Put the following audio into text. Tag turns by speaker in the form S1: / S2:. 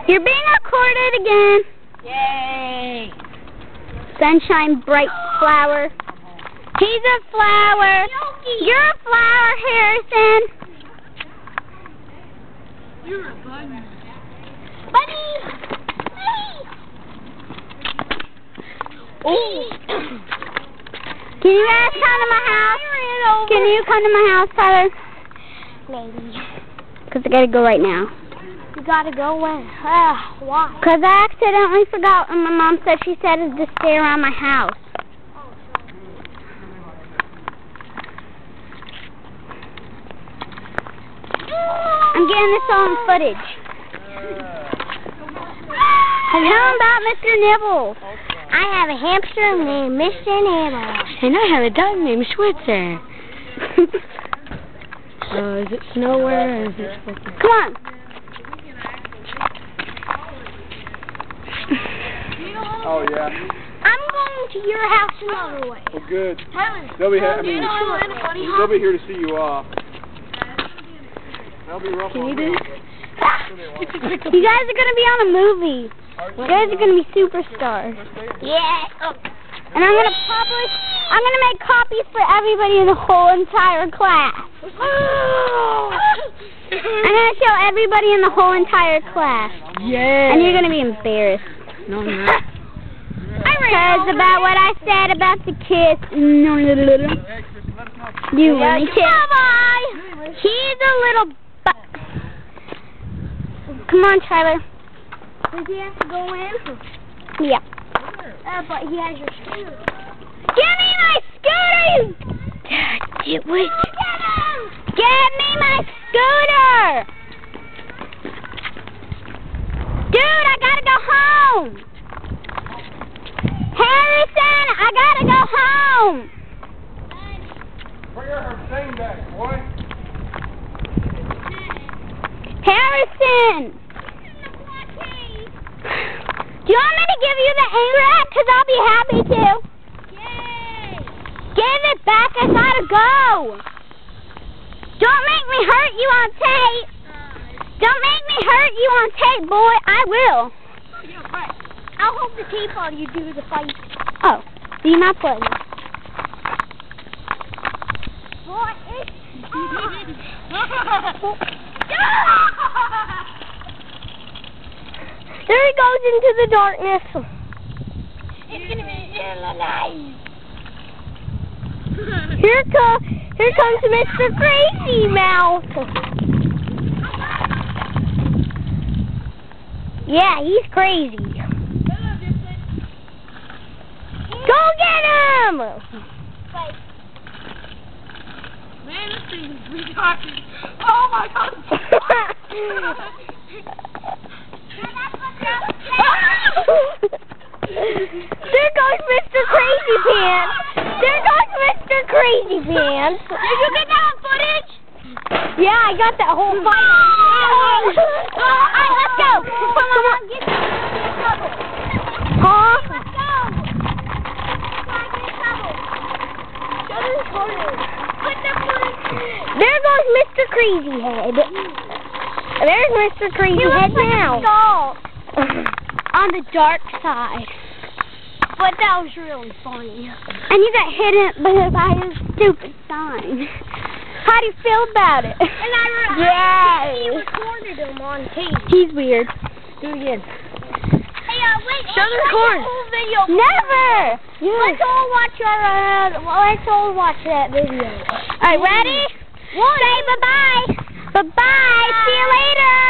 S1: You're being recorded again.
S2: Yay!
S1: Sunshine, bright flower. He's a flower. You're a flower, Harrison.
S2: You're a bunny.
S1: Bunny.
S2: Oh.
S1: Can you guys come to my house? Can you come to my house, Tyler?
S3: Maybe.
S1: Because I gotta go right now.
S3: You gotta go when? Why?
S1: Because I accidentally forgot when my mom said she said to stay around my house. I'm getting this all in footage. Tell them about Mr. Nibbles.
S3: I have a hamster named Mr. Nibbles.
S2: And I have a dog named Switzer. Is it nowhere or is it supposed to?
S1: Come on.
S4: Oh, yeah.
S3: I'm going to your house another way.
S4: Well, good.
S3: Tyler,
S4: They'll be happy.
S3: Sure.
S4: They'll be here to see you off. They'll be rough
S2: Can
S4: on
S2: you do
S4: them.
S2: it?
S1: You guys are going to be on a movie. You guys are going to be superstars.
S3: Yeah.
S1: And I'm going to make copies for everybody in the whole entire class. I'm going to show everybody in the whole entire class.
S2: Yeah.
S1: And you're going to be embarrassed.
S2: No, I'm not.
S1: Because about what I said about the kiss. You really kiss. Bye-bye. He's a little... Come on, Tyler.
S3: Does he have to go in?
S1: Yeah.
S3: But he has your scooter.
S1: Give me my scooter, you...
S3: Get him!
S1: Get me my scooter! Dude, I gotta go home! Harrison, I gotta go home!
S4: Bring her thing back, boy.
S1: Harrison! Do you want me to give you the A-Rat? Because I'll be happy to.
S3: Yay!
S1: Give it back, I gotta go! Don't make me hurt you on tape! Don't make me hurt you on tape, boy! I will!
S3: I'll hold the tape while you do the fight.
S1: Oh, so you're not playing.
S3: What is...
S1: There he goes into the darkness.
S3: It's gonna be really nice.
S1: Here comes Mr. Crazy Mouth. Yeah, he's crazy. Go get him!
S2: Man, this thing is retarded. Oh my god!
S1: There goes Mr. Crazy Pants. There goes Mr. Crazy Pants.
S3: Did you get that on footage?
S1: Yeah, I got that whole fight. Alright, let's go. Come on.
S3: Get in trouble.
S1: Huh?
S3: Let's go. Get in trouble. Show the recorder. Put the footage.
S1: There goes Mr. Crazy Head. There's Mr. Crazy Head now. On the dark side.
S3: But that was really funny.
S1: And you got hit by his stupid sign. How do you feel about it?
S3: And he recorded him on tape.
S1: He's weird.
S2: Do it again.
S3: Hey, wait.
S2: Show the record.
S3: Whole video.
S1: Never!
S3: Let's all watch that video.
S1: Alright, ready? Say bye-bye. Bye-bye. See you later.